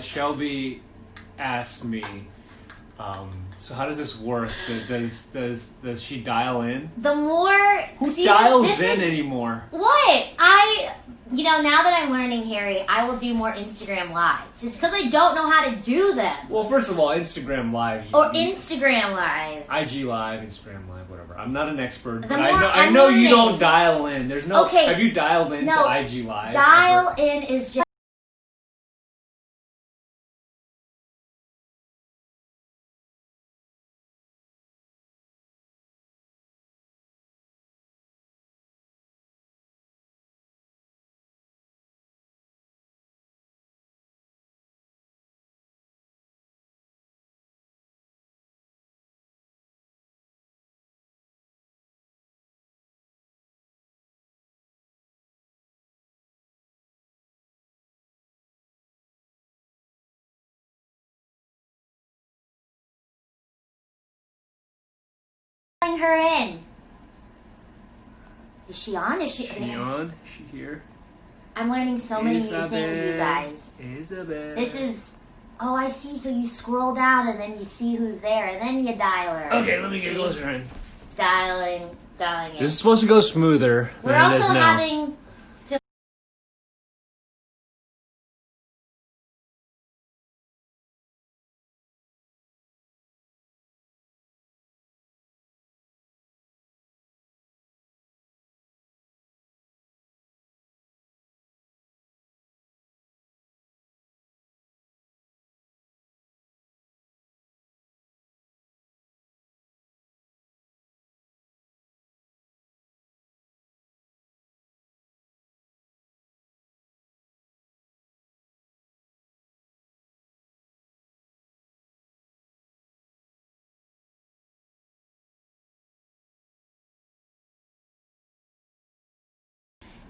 Shelby asked me, so how does this work? Does she dial in? The more... Who dials in anymore? What? Now that I'm learning, Harry, I will do more Instagram Lives. It's because I don't know how to do them. Well, first of all, Instagram Live. Instagram Live. IG Live, Instagram Live, whatever. I'm not an expert, but I know learning. You don't dial in. There's no... Okay. Have you dialed in to IG Live? Dial in is just... her in. Is she on? Is she on? Is she here? I'm learning so many new things, you guys. Isabel. This is... Oh, I see. So you scroll down and then you see who's there and then you dial her. Okay, let me get closer in. Dialing in. This is supposed to go smoother We're than it is also now. having...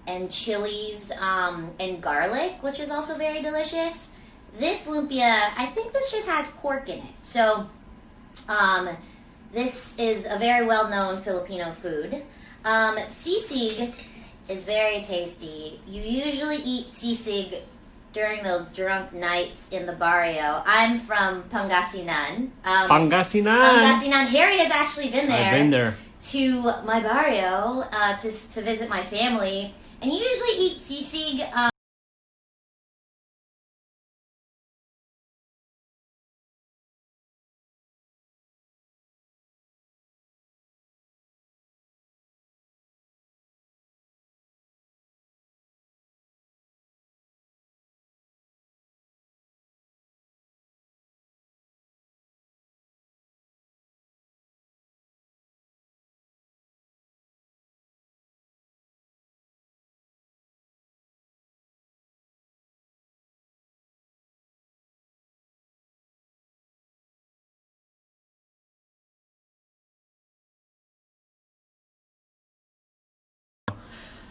and chilies and garlic, which is also very delicious. This lumpia, I think this just has pork in it. So this is a very well-known Filipino food. Sisig is very tasty. You usually eat sisig during those drunk nights in the barrio. I'm from Pangasinan. Pangasinan. Harry has actually been there. I've been there. To my barrio to visit my family. And you usually eat sisig.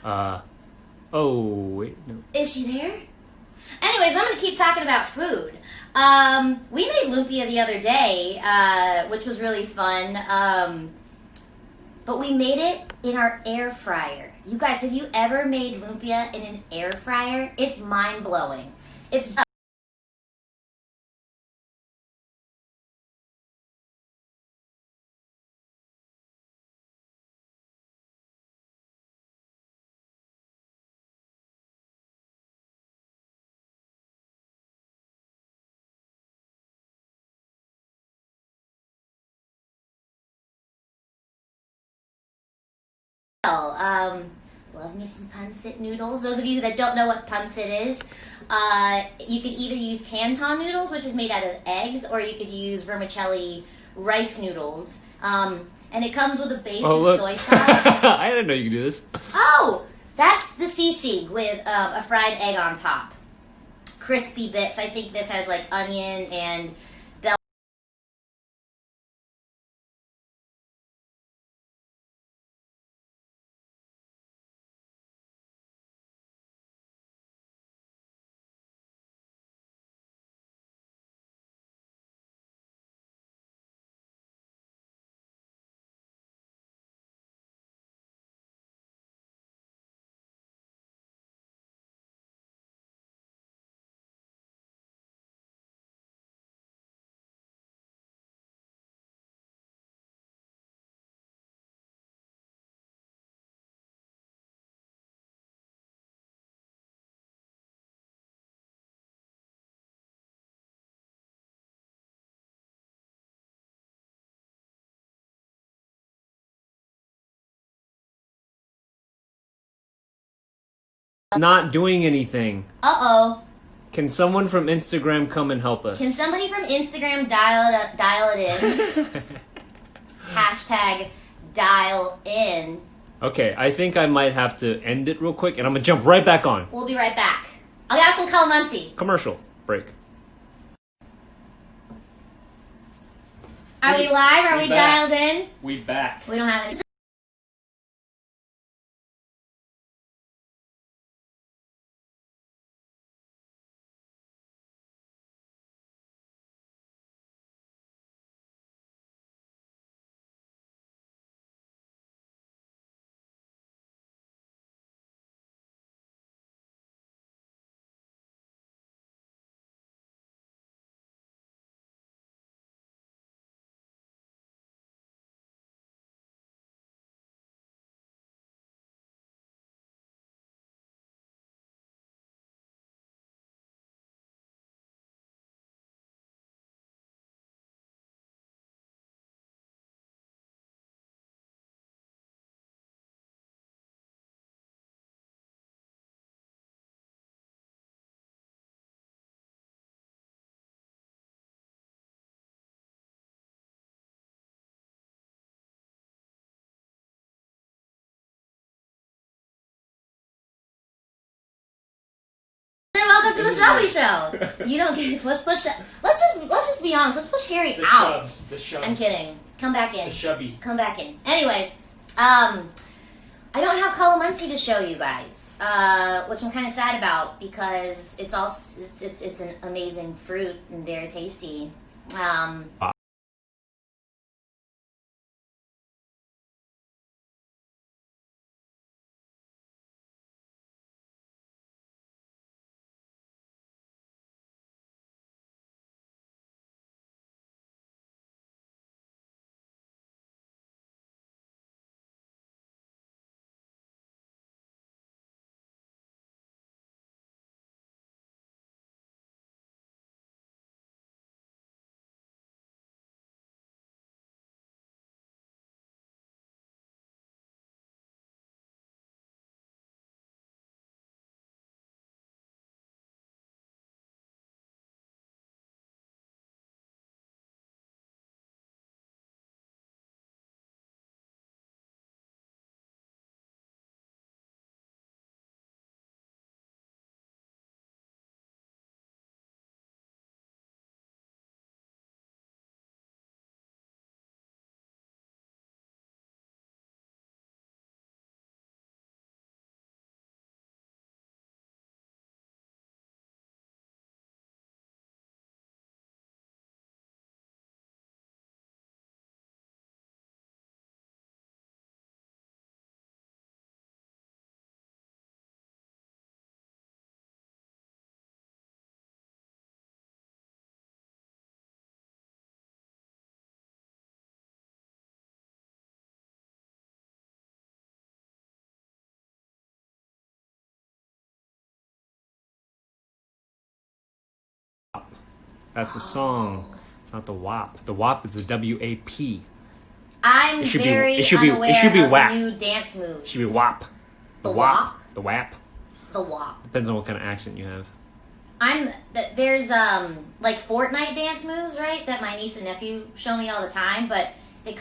Oh, wait, no. Is she there? Anyways, I'm going to keep talking about food. We made lumpia the other day, which was really fun. But we made it in our air fryer. You guys, have you ever made lumpia in an air fryer? It's mind-blowing. It's... Love me some pancit noodles. Those of you that don't know what pancit is, you could either use canton noodles, which is made out of eggs, or you could use vermicelli rice noodles. And it comes with a base of soy sauce. I didn't know you could do this. Oh, that's the sisig with a fried egg on top. Crispy bits. I think this has like onion and not doing anything. Uh-oh. Can someone from Instagram come and help us? Can somebody from Instagram dial it in? Hashtag dial in. Okay, I think I might have to end it real quick, and I'm gonna jump right back on. We'll be right back. I got some calamansi. Commercial break. Are we live? Are We we back. dialed in? We back. We don't have any. Welcome to the Shelby Show. You don't get. Let's just be honest. Let's push Harry out. The Shubs. I'm kidding. Come back in. The Shubby. Come back in. Anyways, I don't have calamansi to show you guys, which I'm kind of sad about because it's an amazing fruit and very tasty. That's a song. It's not the WAP. The WAP is the WAP. I'm It should be- very it should be- unaware it should be of whack. the new dance moves. It should be WAP. The WAP? The WAP. The WAP. Depends on what kind of accent you have. There's like Fortnite dance moves, right? That my niece and nephew show me all the time, but they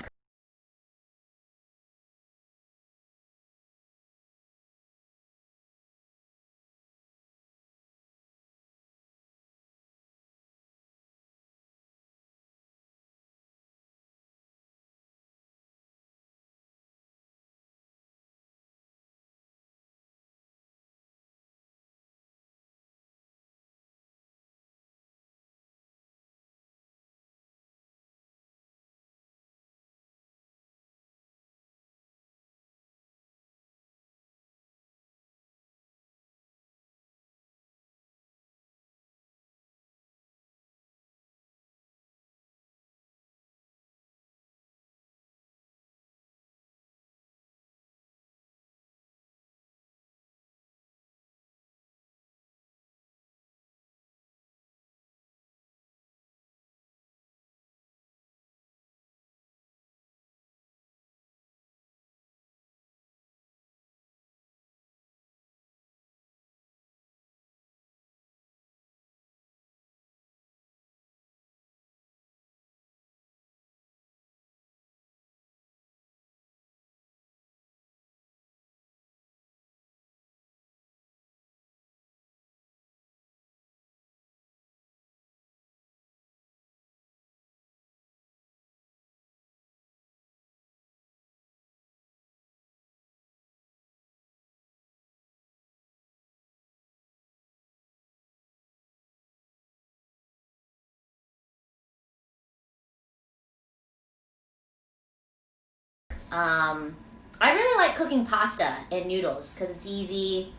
I really like cooking pasta and noodles because it's easy.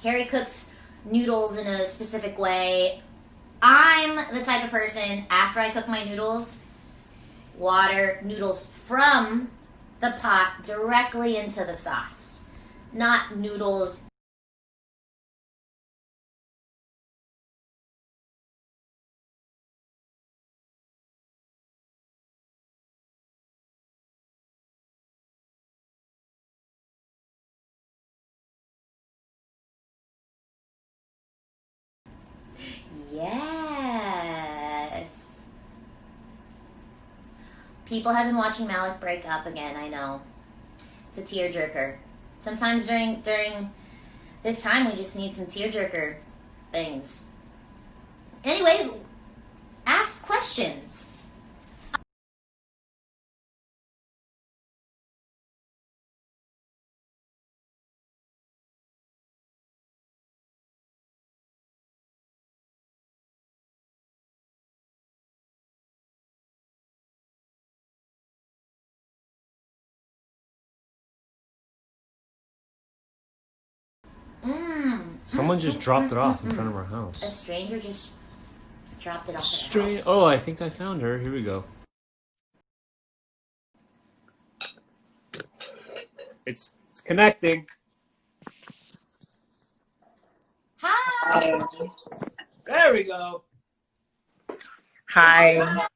Harry cooks noodles in a specific way. I'm the type of person, after I cook my noodles, water noodles from the pot directly into the sauce, not noodles. Yes. People have been watching Malik break up again, I know. It's a tearjerker. Sometimes during this time we just need some tearjerker things. Anyways, ask questions. Someone just dropped it off in front of our house. A stranger just dropped it off. Oh, I think I found her. Here we go. It's connecting. Hi. There we go. Hi.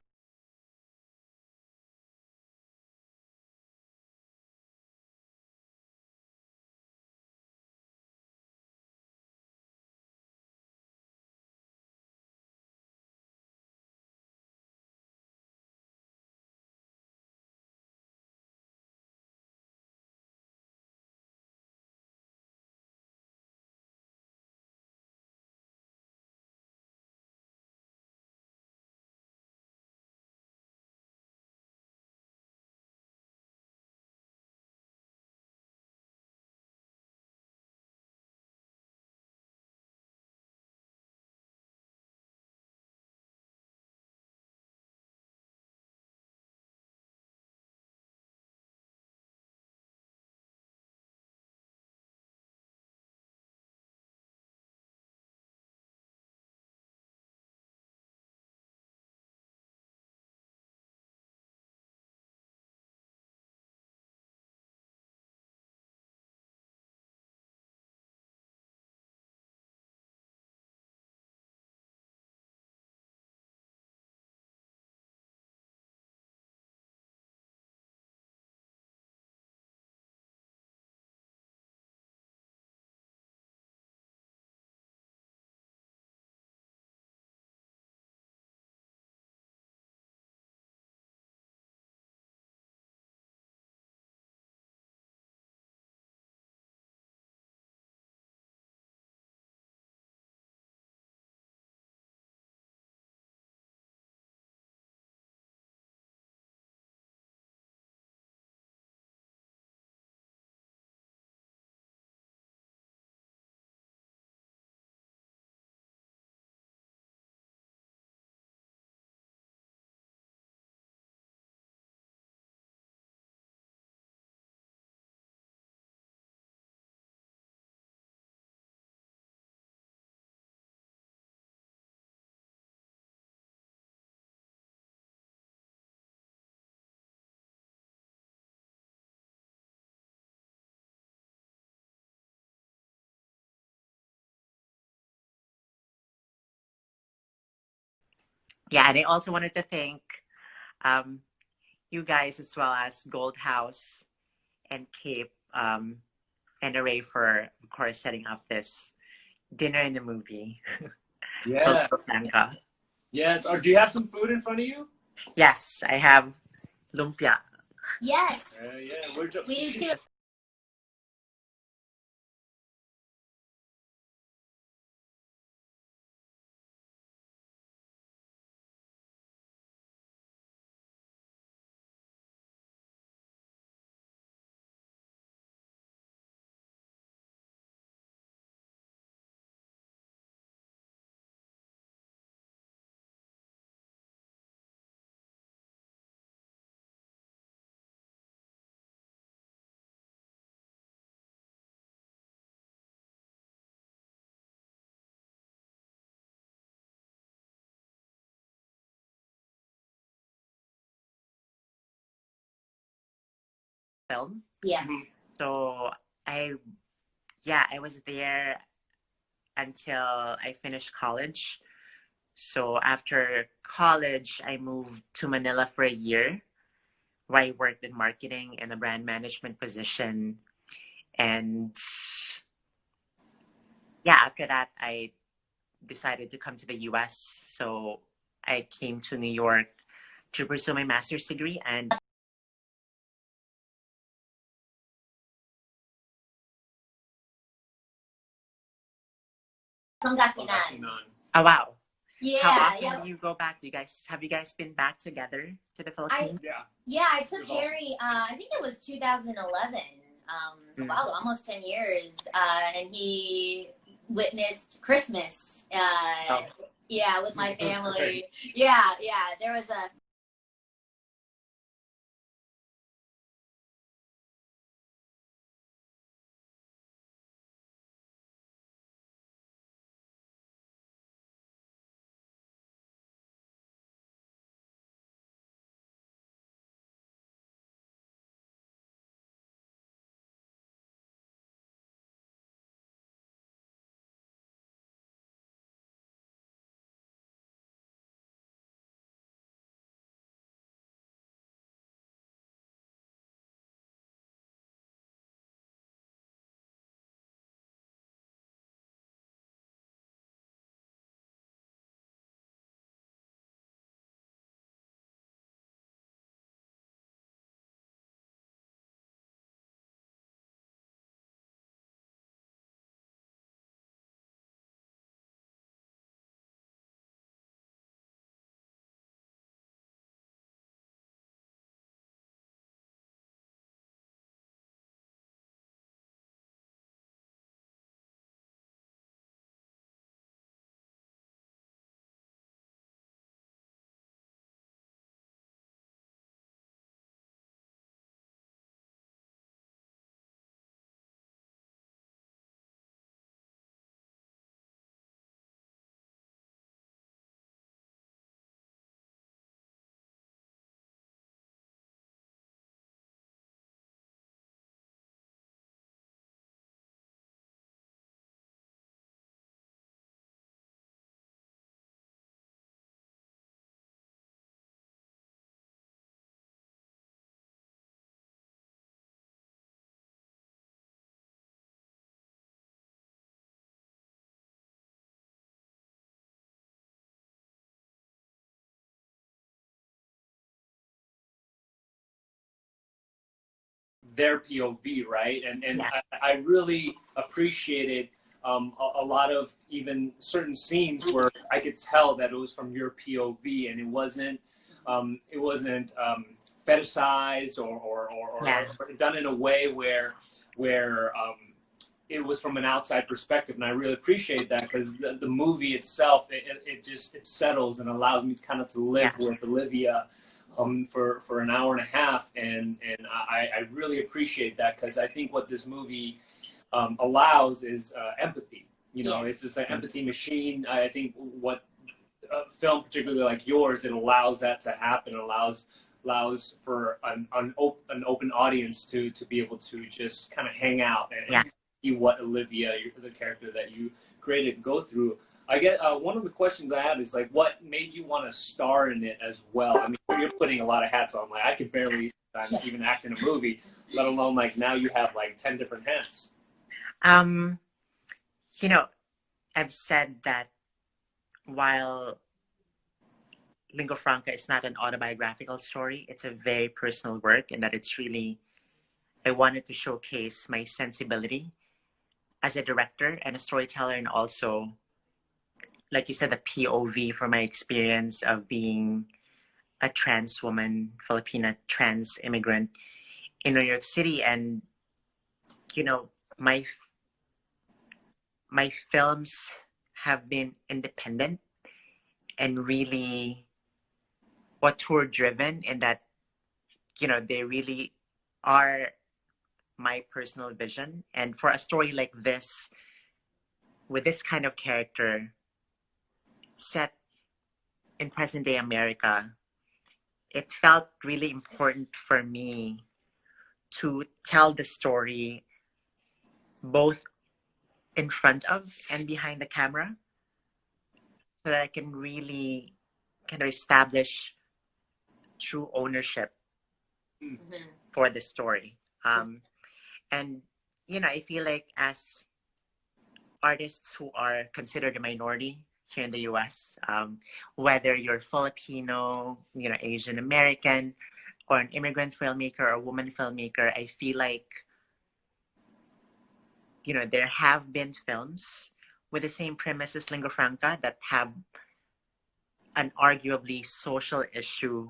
Yeah, and I also wanted to thank um, you guys as well as Gold House and Cape and Array for, of course, setting up this dinner in the movie. Yeah. Franca. Yes. Or do you have some food in front of you? Yes, I have lumpia. Yes. Yeah. We do too. film. Yeah. So I was there until I finished college. So after college, I moved to Manila for a year, where I worked in marketing in a brand management position. And yeah, after that, I decided to come to the US. So I came to New York to pursue my master's degree. And Pangasinan. oh wow. Yeah, How often yeah. do you go back? Have you guys been back together to the Philippines? Yeah, I took Harry, I think it was 2011, almost 10 years, and he witnessed Christmas, with my family. Yeah, there was a... their POV, right? And Yeah. I really appreciated a lot of even certain scenes where I could tell that it was from your POV, and it wasn't fetishized or done in a way where it was from an outside perspective, and I really appreciate that because the movie itself it settles and allows me kind of to live with Olivia for an hour and a half, and I really appreciate that because I think what this movie allows is empathy. It's just an empathy machine. I think what film, particularly like yours, it allows that to happen. It allows for an open audience to be able to just kind of hang out and see what Olivia, the character that you created, go through. I get one of the questions I have is like, what made you want to star in it as well? I mean, you're putting a lot of hats on. Like, I could barely sometimes even act in a movie, let alone like now you have like 10 different hats. I've said that while Lingua Franca is not an autobiographical story, it's a very personal work, and that I wanted to showcase my sensibility as a director and a storyteller, and also, like you said, the POV for my experience of being a trans woman, Filipina trans immigrant in New York City. And, my films have been independent and really auteur driven in that, they really are my personal vision. And for a story like this, with this kind of character set in present day America, it felt really important for me to tell the story both in front of and behind the camera, so that I can really kind of establish true ownership for the story. And, you know, I feel like as artists who are considered a minority here in the US, whether you're Filipino, you know, Asian American, or an immigrant filmmaker or a woman filmmaker, I feel like, you know, there have been films with the same premise as Lingua Franca that have an arguably social issue,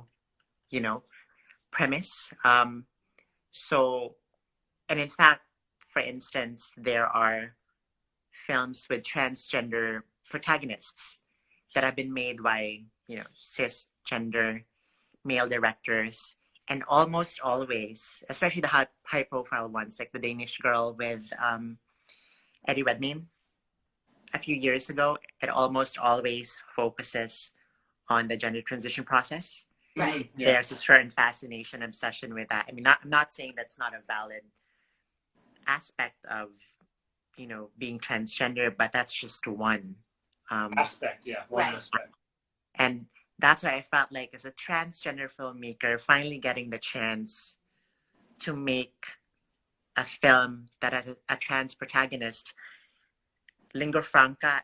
you know, premise. So, and in fact, for instance, there are films with transgender protagonists that have been made by, you know, cisgender male directors. And almost always, especially the high profile ones, like the Danish Girl with Eddie Redmayne a few years ago, it almost always focuses on the gender transition process. Right. Yeah. There's a certain fascination, obsession with that. I mean, I'm not saying that's not a valid aspect of, you know, being transgender, but that's just one aspect. Yeah, one Right. aspect. And that's why I felt like, as a transgender filmmaker, finally getting the chance to make a film that has a trans protagonist, Lingua Franca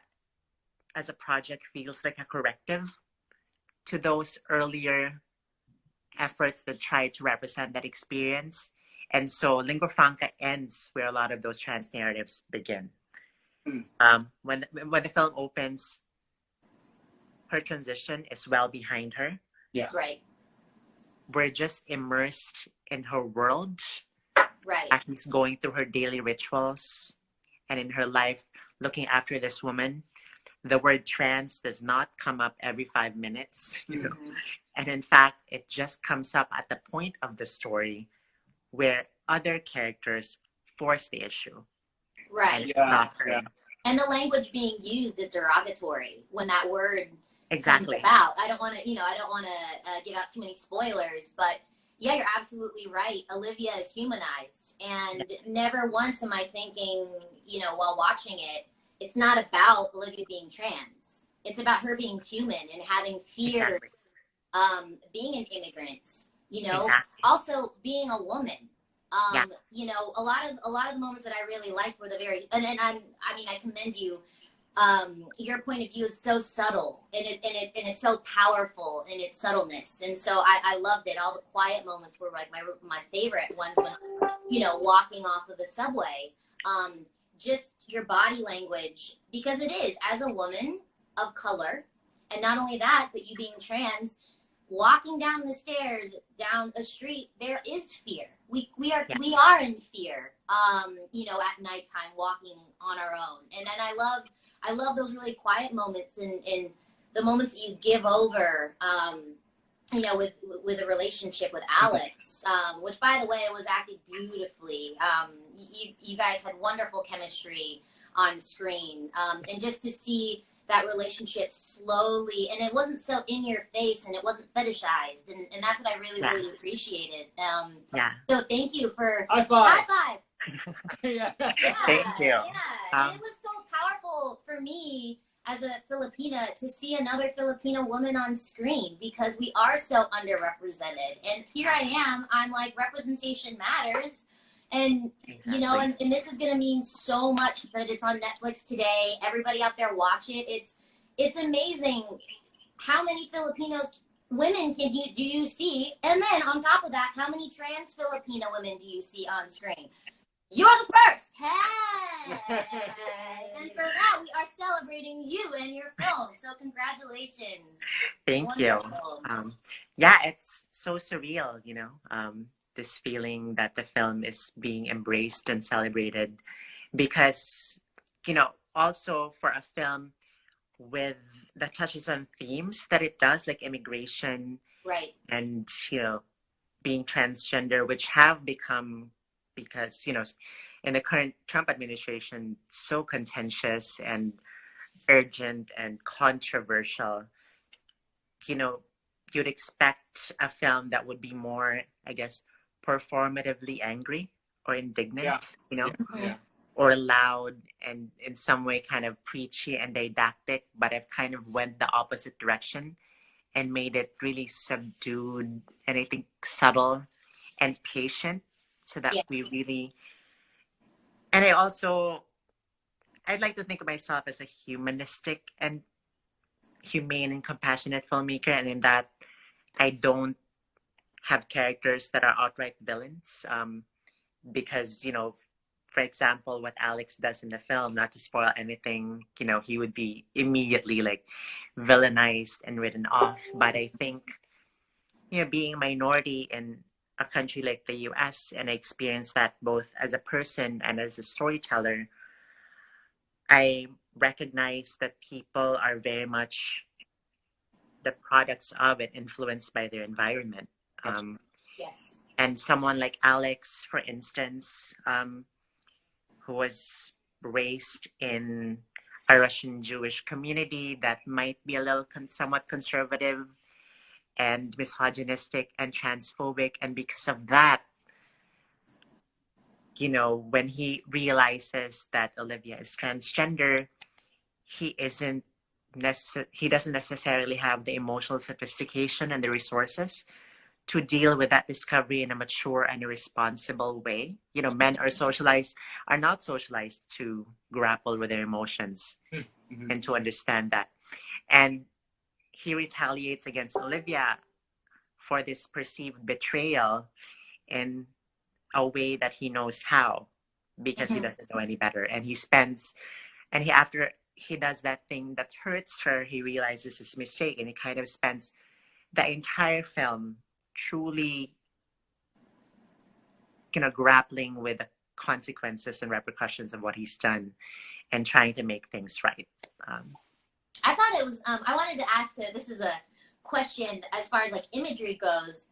as a project feels like a corrective to those earlier efforts that tried to represent that experience. And so Lingua Franca ends where a lot of those trans narratives begin. When the film opens, her transition is well behind her. Yeah. Right. We're just immersed in her world. Right. As she's going through her daily rituals and in her life looking after this woman. The word trans does not come up every 5 minutes, you know. And in fact, it just comes up at the point of the story where other characters force the issue. Right. And it's not her. Yeah. And the language being used is derogatory when that word Exactly. comes about. I don't want to give out too many spoilers, but yeah, you're absolutely right. Olivia is humanized, and never once am I thinking, you know, while watching it, it's not about Olivia being trans. It's about her being human and having fear, being an immigrant, you know, also being a woman. You know, a lot of the moments that I really liked were the very, and I commend you. Your point of view is so subtle, and it's so powerful in its subtleness, and so I loved it. All the quiet moments were like my favorite ones, when, you know, walking off of the subway. Just your body language, because it is, as a woman of color, and not only that, but you being trans, walking down the stairs, down a street, there is fear. We are in fear, you know, at nighttime, walking on our own. And then I love those really quiet moments, and the moments that you give over, you know, with a relationship with Alex, which, by the way, was acted beautifully. You guys had wonderful chemistry on screen, and just to see that relationship slowly, and it wasn't so in your face, and it wasn't fetishized, and that's what I really appreciated. So thank you for high five. Thank you. Yeah. And it was so powerful for me as a Filipina to see another Filipino woman on screen, because we are so underrepresented. And here I am, I'm like, representation matters. And, you know, and this is going to mean so much that it's on Netflix today. Everybody out there watch it. It's amazing how many Filipinos women do you see? And then on top of that, how many trans Filipino women do you see on screen? You're the first. Hey! And for that, we are celebrating you and your film. So congratulations. Thank you. Yeah, it's so surreal, you know, this feeling that the film is being embraced and celebrated, because, you know, also for a film with that touches on themes that it does, like immigration, and, you know, being transgender, which have become, because, you know, in the current Trump administration, so contentious and urgent and controversial, you know, you'd expect a film that would be more, I guess, performatively angry or indignant, Yeah. you know, Yeah. or loud and in some way kind of preachy and didactic, but I've kind of went the opposite direction and made it really subdued and I think subtle and patient so that Yes. we really, and I'd like to think of myself as a humanistic and humane and compassionate filmmaker, and in that I don't have characters that are outright villains. Because, you know, for example, what Alex does in the film, not to spoil anything, you know, he would be immediately like villainized and written off. But I think, you know, being a minority in a country like the US, and I experienced that both as a person and as a storyteller, I recognize that people are very much the products of and influenced by their environment. Yes. And someone like Alex, for instance, who was raised in a Russian Jewish community that might be a little somewhat conservative and misogynistic and transphobic. And because of that, you know, when he realizes that Olivia is transgender, he doesn't necessarily have the emotional sophistication and the resources to deal with that discovery in a mature and a responsible way. You know, men are not socialized to grapple with their emotions and to understand that. And he retaliates against Olivia for this perceived betrayal in a way that he knows how, because he doesn't know any better. And after he does that thing that hurts her, he realizes his mistake, and he kind of spends the entire film truly, you know, grappling with the consequences and repercussions of what he's done and trying to make things right. I thought it was, I wanted to ask this is a question as far as like imagery goes.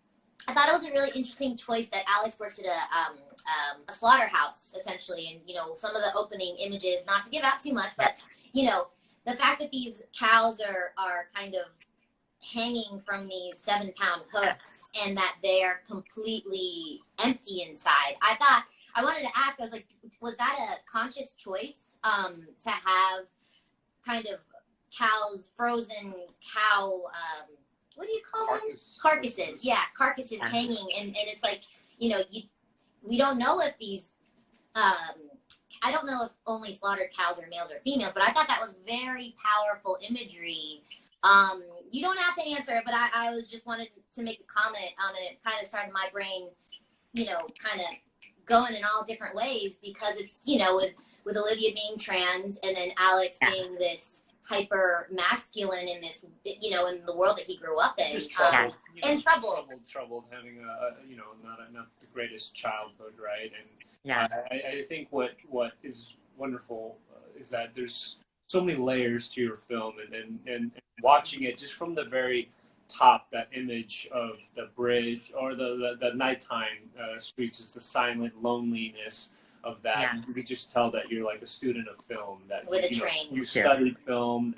I thought it was a really interesting choice that Alex works at a slaughterhouse, essentially. And, you know, some of the opening images, not to give out too much, but, you know, the fact that these cows are kind of hanging from these 7-pound hooks and that they're completely empty inside. I wanted to ask, I was like, was that a conscious choice to have kind of frozen cow, what do you call them? Carcasses. Yeah, carcasses hanging. And it's like, you know, we don't know if these, I don't know if only slaughtered cows are males or females, but I thought that was very powerful imagery. You don't have to answer it, but I was just wanted to make a comment on it. It kind of started my brain, you know, kind of going in all different ways, because it's, you know, with Olivia being trans and then Alex being this hyper masculine in this, you know, in the world that he grew up in. Just troubled. Troubled having a, you know, not the greatest childhood, right? And Yeah. I think what is wonderful is that there's so many layers to your film, and watching it just from the very top, that image of the bridge or the nighttime streets, is the silent loneliness of that. Yeah. You could just tell that you're like a student of film, that with a you train. You studied film,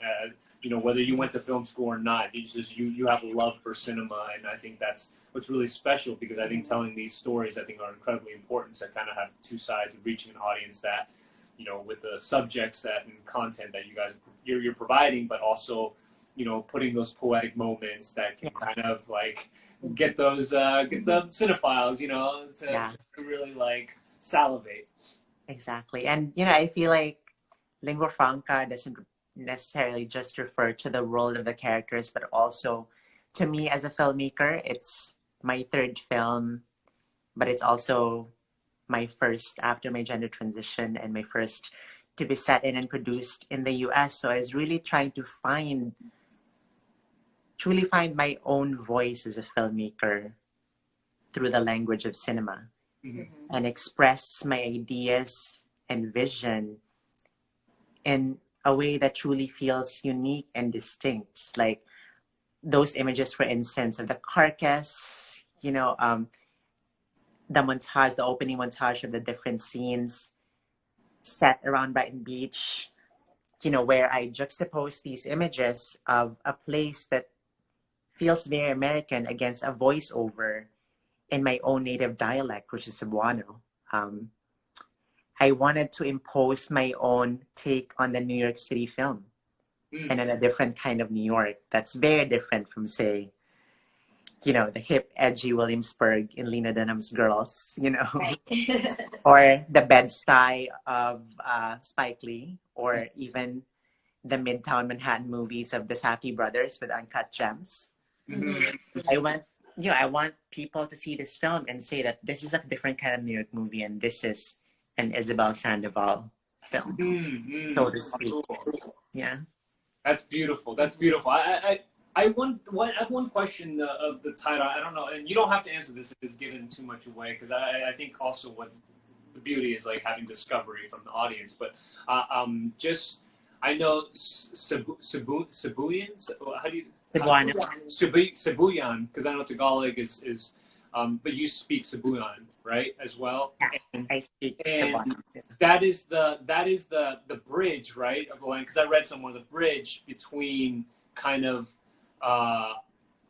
you know, whether you went to film school or not. It's just you have a love for cinema, and I think that's what's really special, because I think telling these stories, I think, are incredibly important to kind of have two sides of reaching an audience that, you know, with the subjects that and content that you guys you're providing, but also, you know, putting those poetic moments that can kind of like get the cinephiles, you know, to really like salivate. Exactly. And, you know, I feel like lingua franca doesn't necessarily just refer to the role of the characters, but also to me as a filmmaker. It's my third film, but it's also my first after my gender transition and my first to be set in and produced in the US. So I was really trying to truly find my own voice as a filmmaker through the language of cinema, and express my ideas and vision in a way that truly feels unique and distinct. Like those images, for instance, of the carcass, you know, the montage, the opening montage of the different scenes set around Brighton Beach, you know, where I juxtapose these images of a place that feels very American against a voiceover in my own native dialect, which is Cebuano. I wanted to impose my own take on the New York City film, and in a different kind of New York that's very different from, say, the hip, edgy Williamsburg in Lena Dunham's Girls, Right. or the Bed-Stuy of Spike Lee, or even the Midtown Manhattan movies of the Safdie brothers with Uncut Gems. Mm-hmm. I want people to see this film and say that this is a different kind of New York movie, and this is an Isabel Sandoval film, so to speak. Cool. Yeah. That's beautiful. That's beautiful. I have one question of the title. I don't know, and you don't have to answer this if it's given too much away, because I think also what the beauty is like having discovery from the audience. But I know Cebuyan. How do you? Cebuyan, because I know Tagalog is but you speak Cebuyan, right, as well? Yeah, and I speak Cebuano. That is the bridge, right, of the land, because I read somewhere the bridge between kind of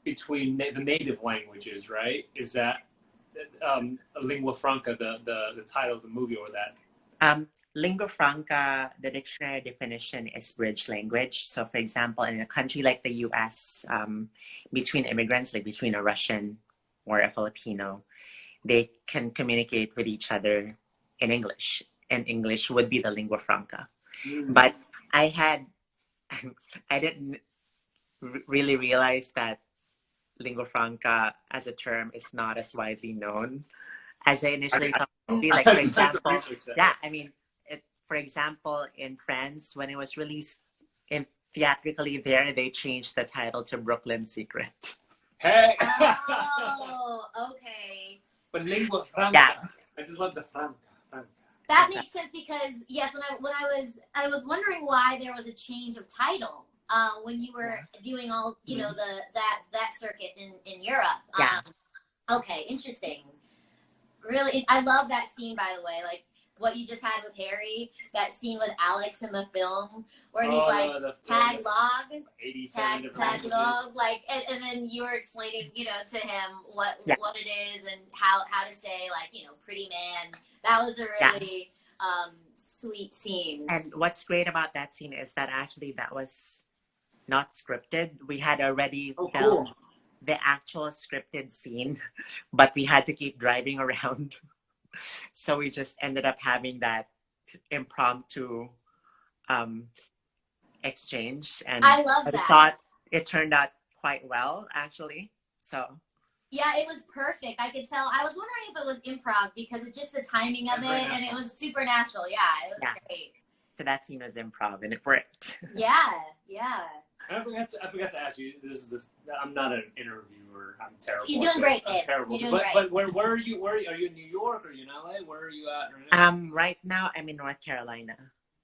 between the native languages, right? Is that lingua franca the title of the movie, or that? Lingua franca, the dictionary definition is bridge language. So, for example, in a country like the U.S., between immigrants, like between a Russian or a Filipino, they can communicate with each other in English, and English would be the lingua franca. But I didn't really realize that lingua franca as a term is not as widely known as I initially thought it would be. Like, for example, for example, in France, when it was released theatrically there, they changed the title to Brooklyn Secret. Hey! Oh, okay. But lingua franca. Yeah. I just love the franca. That makes sense, because yes, I was wondering why there was a change of title when you were doing all that circuit in Europe. Yeah. Okay, interesting. Really, I love that scene, by the way. Like what you just had with Harry, that scene with Alex in the film where he's tag log, tag log, like, and then you were explaining, to him what it is and how to say, like, pretty man. That was a really sweet scene. And what's great about that scene is that actually that was not scripted. We had already filmed the actual scripted scene, but we had to keep driving around. So we just ended up having that impromptu exchange, and I love that. I thought it turned out quite well, actually. So yeah, it was perfect. I could tell. I was wondering if it was improv, because it's just the timing of it, and it was supernatural. Yeah, it was great. So that scene was improv, and it worked. Yeah. I forgot to ask you. I'm not an interviewer. I'm terrible. You're doing great, babe. I'm terrible. You're doing but where are you? Are you in New York? Are you in LA? Where are you at right now? Right now I'm in North Carolina.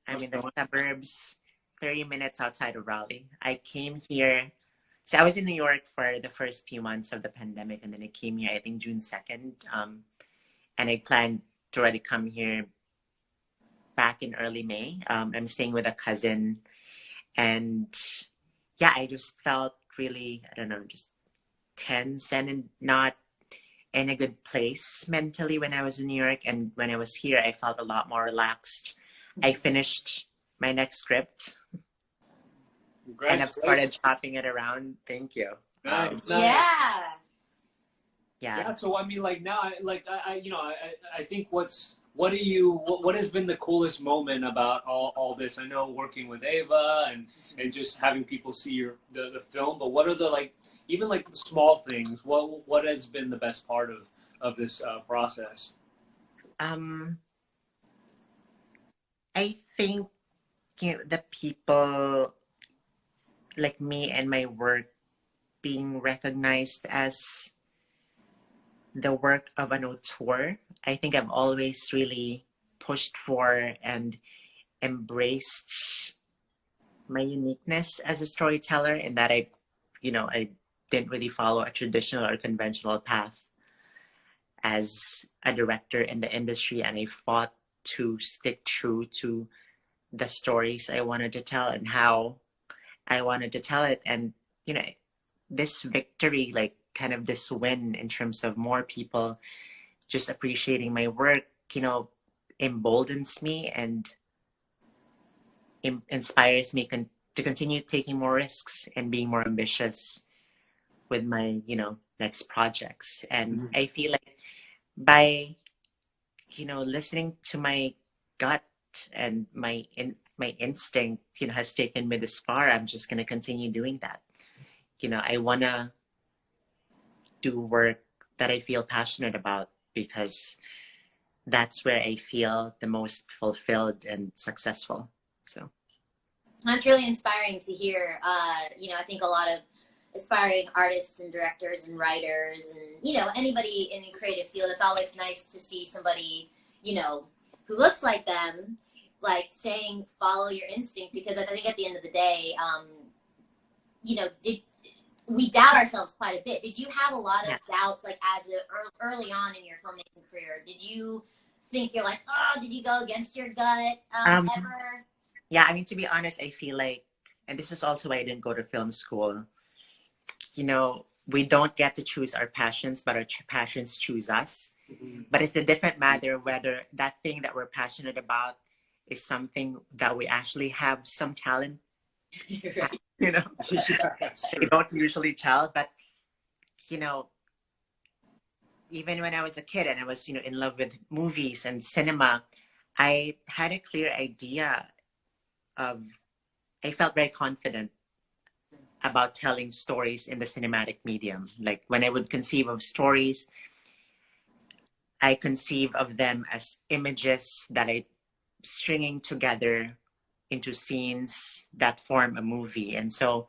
I'm in the suburbs, 30 minutes outside of Raleigh. I came here. So I was in New York for the first few months of the pandemic, and then I came here, I think, June 2nd. And I planned to already come here back in early May. I'm staying with a cousin, and yeah, I just felt really, I don't know, just tense and not in a good place mentally when I was in New York. And when I was here, I felt a lot more relaxed. I finished my next script, and I've started shopping it around. Thank you. Nice. Yeah. So I mean, like now, I think what has been the coolest moment about all this? I know working with Ava and just having people see the film, but what are the even the small things? What has been the best part of this process? I think the people like me and my work being recognized as the work of an auteur. I think I've always really pushed for and embraced my uniqueness as a storyteller, in that I didn't really follow a traditional or conventional path as a director in the industry, and I fought to stick true to the stories I wanted to tell and how I wanted to tell it. And this victory kind of this win in terms of more people just appreciating my work, emboldens me and inspires me to continue taking more risks and being more ambitious with my, next projects. And I feel like by, listening to my gut and my instinct, has taken me this far, I'm just going to continue doing that. I want to do work that I feel passionate about because that's where I feel the most fulfilled and successful. So that's really inspiring to hear. I think a lot of aspiring artists and directors and writers and, anybody in the creative field, it's always nice to see somebody, who looks like them, like saying, follow your instinct, because I think at the end of the day, we doubt ourselves quite a bit. Did you have a lot of doubts, like early on in your filmmaking career? Did you think you're like, did you go against your gut ever? Yeah, I mean, to be honest, I feel like, and this is also why I didn't go to film school. We don't get to choose our passions, but our passions choose us. Mm-hmm. But it's a different matter whether that thing that we're passionate about is something that we actually have some talent. Right. Yeah, that's true. You don't usually tell, but even when I was a kid and I was in love with movies and cinema, I had a clear idea of, I felt very confident about telling stories in the cinematic medium. Like when I would conceive of stories, I conceive of them as images that I stringing together into scenes that form a movie. And so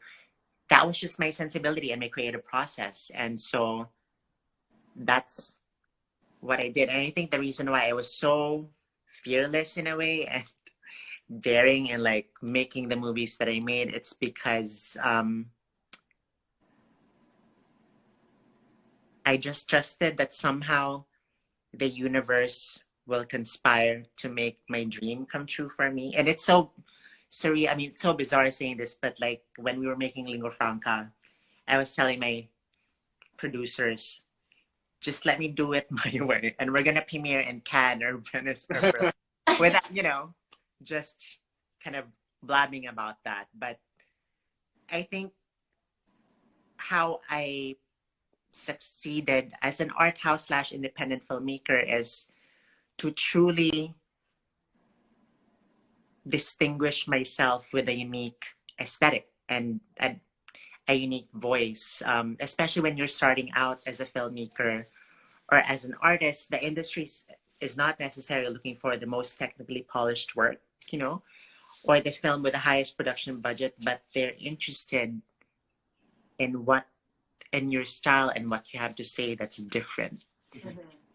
that was just my sensibility and my creative process. And so that's what I did. And I think the reason why I was so fearless in a way and daring and like making the movies that I made, it's because I just trusted that somehow the universe will conspire to make my dream come true for me. And it's so surreal. I mean, it's so bizarre saying this, but like when we were making Lingua Franca, I was telling my producers, just let me do it my way. And we're going to premiere in Cannes or Venice or without, just kind of blabbing about that. But I think how I succeeded as an art house / independent filmmaker is to truly distinguish myself with a unique aesthetic and a unique voice, especially when you're starting out as a filmmaker or as an artist. The industry is not necessarily looking for the most technically polished work, or the film with the highest production budget, but they're interested in your style and what you have to say that's different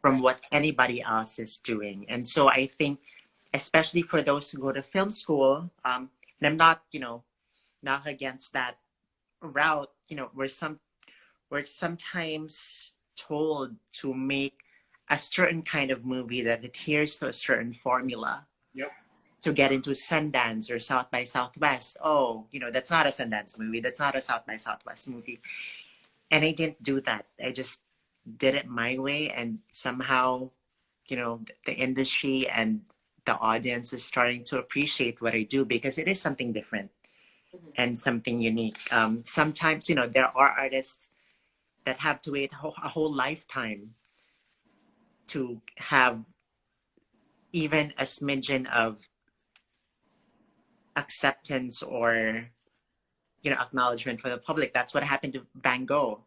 from what anybody else is doing. And so I think, especially for those who go to film school, and I'm not, not against that route, we're sometimes told to make a certain kind of movie that adheres to a certain formula. Yep. To get into Sundance or South by Southwest. Oh, that's not a Sundance movie. That's not a South by Southwest movie. And I didn't do that. I just did it my way. And somehow, the industry and the audience is starting to appreciate what I do because it is something different and something unique. Sometimes, there are artists that have to wait a whole lifetime to have even a smidgen of acceptance or acknowledgement for the public. That's what happened to Van Gogh.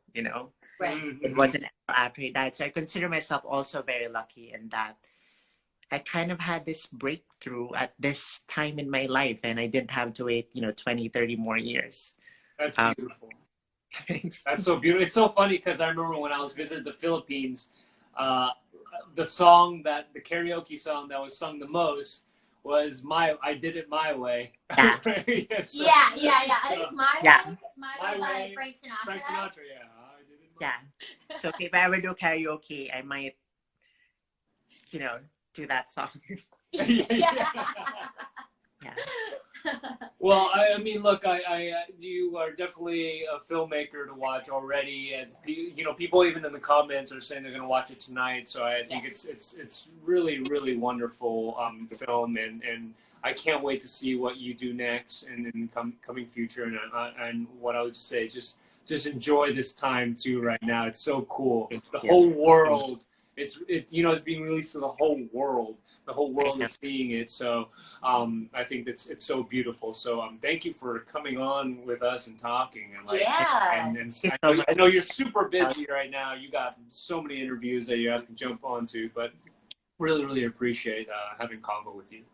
Right. It wasn't after he died. So I consider myself also very lucky in that I kind of had this breakthrough at this time in my life, and I didn't have to wait 20, 30 more years. That's beautiful. That's so beautiful. It's so funny because I remember when I was visiting the Philippines, the karaoke song that was sung the most was I Did It My Way. Yeah. Yes, so, yeah. I think it's My Way. My Way by Frank Sinatra. Frank Sinatra, yeah. I Did It My Way. Yeah. So if I ever do karaoke, I might, do that song. Yeah. Yeah. Well, I mean, look, you are definitely a filmmaker to watch already, and you know, people even in the comments are saying they're going to watch it tonight. So I think it's really really wonderful film, and I can't wait to see what you do next and in coming future. And what I would say, just enjoy this time too right now. It's so cool. The whole world. It's you know, it's being released to the whole world. The whole world is seeing it. So I think it's so beautiful. So thank you for coming on with us and talking. And like, and I know you're super busy right now. You got so many interviews that you have to jump onto, but really, really appreciate having convo with you.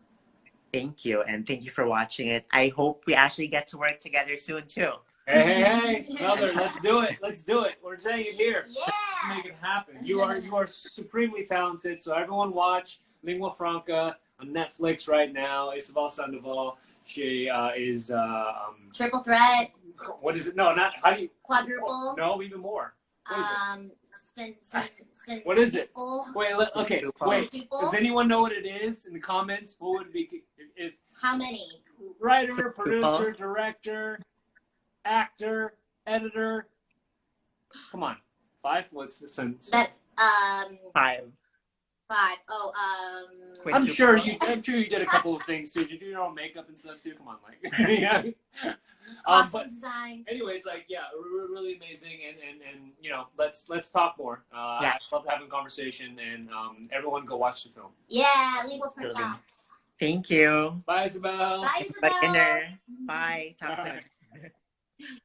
Thank you, and thank you for watching it. I hope we actually get to work together soon too. Hey, brother, let's do it. Let's do it. We're saying it here. Yeah. Let's make it happen. You are supremely talented. So everyone watch Lingua Franca on Netflix right now. Isabel Sandoval. She is Triple threat. What is it? No, not how do you Quadruple. No, even more. What is it? Wait, okay. Wait. Does anyone know what it is in the comments? What would it be? Is how many? Writer, producer, director, actor, editor. Come on. 5? What's the sense? That's 5. 5. Oh, I'm sure you did a couple of things too. Did you do your own makeup and stuff too? Come on, like yeah. Costume design. Anyways, like yeah, really amazing, and you know, let's talk more. I love having conversation, and everyone go watch the film. Yeah, Lingua Franca. Thank you. Bye, Isabel. Bye, Isabel. Bye, dinner. Bye. Talk soon.